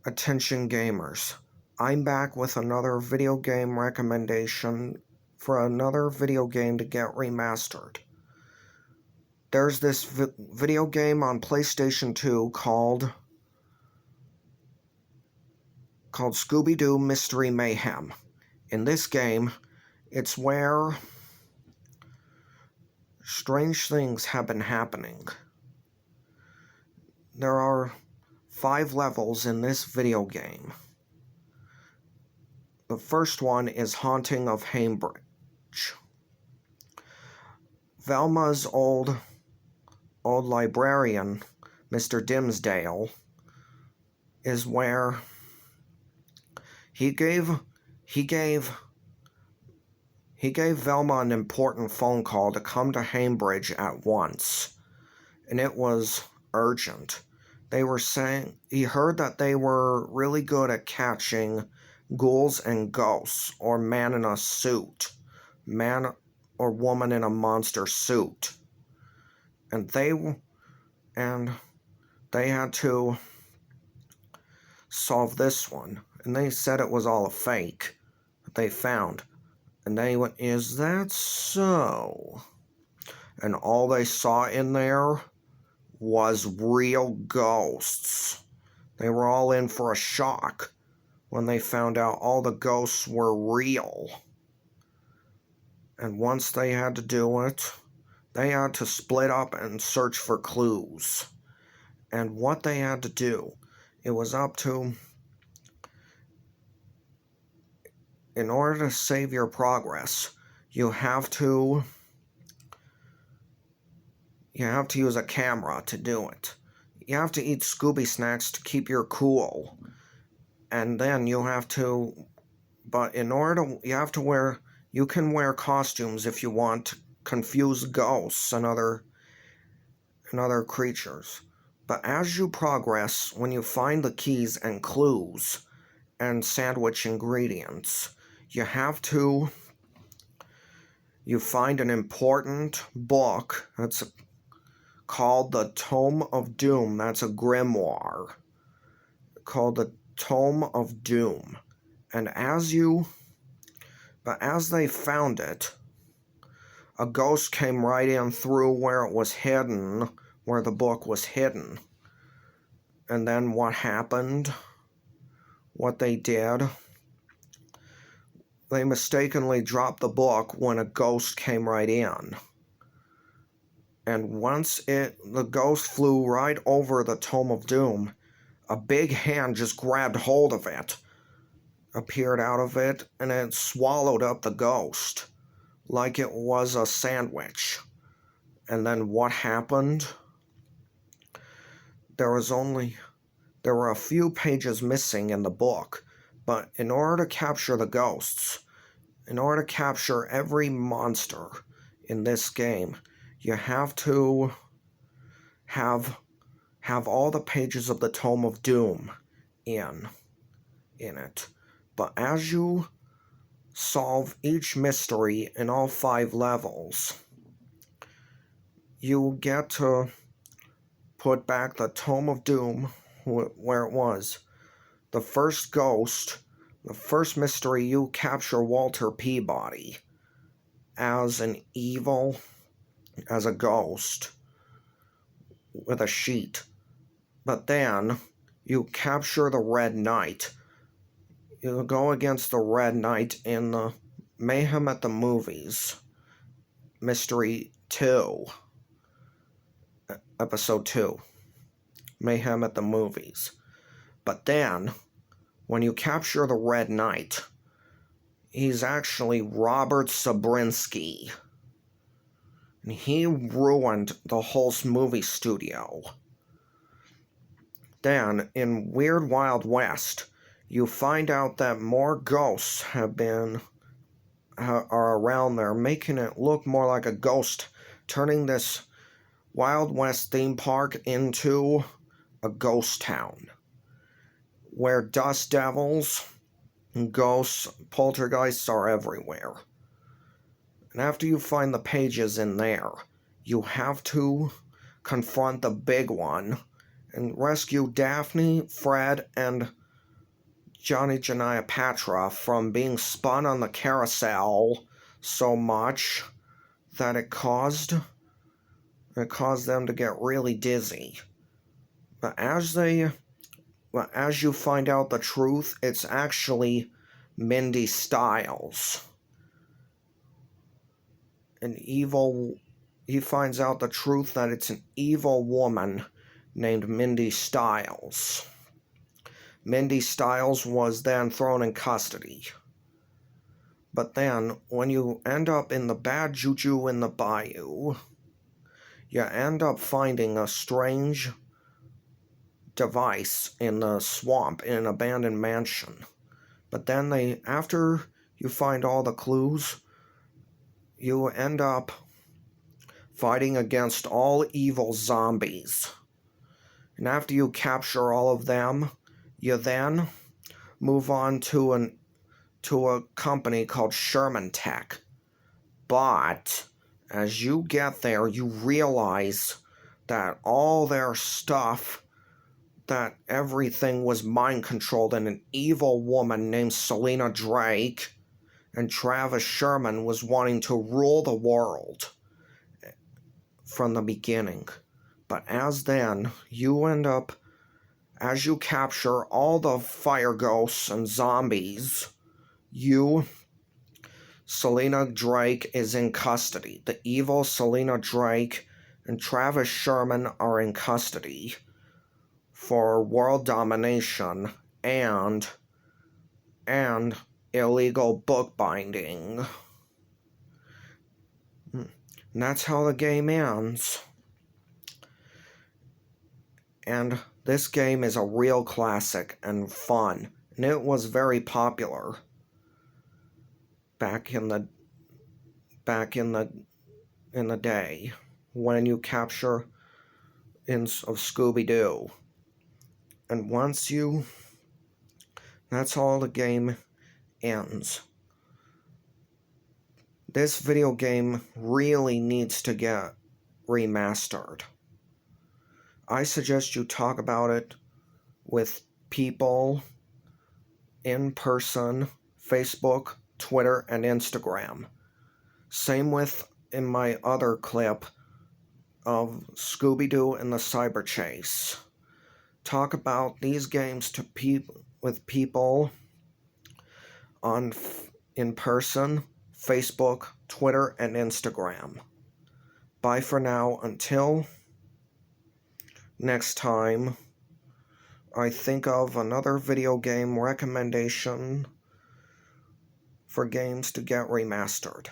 Attention gamers, I'm back with another video game recommendation for another video game to get remastered. There's this video game on PlayStation 2 called Scooby Doo Mystery Mayhem. In this game, it's where strange things have been happening. There are 5 levels in this video game. The first one is Haunting of Cambridge. Velma's old librarian, Mr. Dimsdale, is where he gave Velma an important phone call to come to Cambridge at once, and it was urgent. They were saying he heard that they were really good at catching ghouls and ghosts, or man in a suit, man or woman in a monster suit, and they had to solve this one. And they said it was all a fake that they found, and they went, "Is that so?" And all they saw in there was real ghosts. They were all in for a shock when they found out all the ghosts were real. And once they had to do it, they had to split up and search for clues. And what they had to do, it was up to, in order to save your progress, you have to use a camera to do it. You have to eat Scooby snacks to keep your cool. And then you have to, but in order to, you can wear costumes if you want to confuse ghosts and other creatures. But as you progress, when you find the keys and clues and sandwich ingredients, you find an important book that's called the Tome of Doom. That's a grimoire called the Tome of Doom. And as they found it, a ghost came right in through where it was hidden, where the book was hidden. And then what happened? What they did? They mistakenly dropped the book when a ghost came right in. And once the ghost flew right over the Tome of Doom, a big hand just grabbed hold of it, appeared out of it, and it swallowed up the ghost like it was a sandwich. And then what happened? There were a few pages missing in the book, but in order to capture the ghosts, in order to capture every monster in this game, you have to have all the pages of the Tome of Doom in it. But as you solve each mystery in all 5 levels, you get to put back the Tome of Doom where it was. The first ghost, the first mystery, you capture Walter Peabody as a ghost with a sheet. But then you capture the Red Knight. You go against the Red Knight in the Mayhem at the Movies, Mystery 2, Episode 2, Mayhem at the Movies. But then, when you capture the Red Knight, he's actually Robert Sabrinsky. And he ruined the whole movie studio. Then, in Weird Wild West, you find out that more ghosts are around there, making it look more like a ghost, turning this Wild West theme park into a ghost town, where dust devils, ghosts, poltergeists are everywhere. And after you find the pages in there, you have to confront the big one and rescue Daphne, Fred, and Johnny Janaya Patra from being spun on the carousel so much that it caused them to get really dizzy. But as you find out the truth, it's actually Mindy Styles. He finds out the truth that it's an evil woman named Mindy Styles. Mindy Styles was then thrown in custody. But then, when you end up in the bad juju in the bayou, you end up finding a strange device in the swamp in an abandoned mansion. But then after you find all the clues, you end up fighting against all evil zombies. And after you capture all of them, you then move on to a company called Sherman Tech. But as you get there, you realize that all their stuff, that everything was mind-controlled, and an evil woman named Selena Drake and Travis Sherman was wanting to rule the world from the beginning. But as you capture all the fire ghosts and zombies, Selena Drake is in custody. The evil Selena Drake and Travis Sherman are in custody for world domination and illegal bookbinding. And that's how the game ends. And this game is a real classic and fun, and it was very popular back in the day when you capture of Scooby Doo. And that's how the game ends. This video game really needs to get remastered. I suggest you talk about it with people in person, Facebook, Twitter, and Instagram. Same with in my other clip of Scooby Doo and the Cyber Chase. Talk about these games with people in person, Facebook, Twitter, and Instagram. Bye for now. Until next time, I think of another video game recommendation for games to get remastered.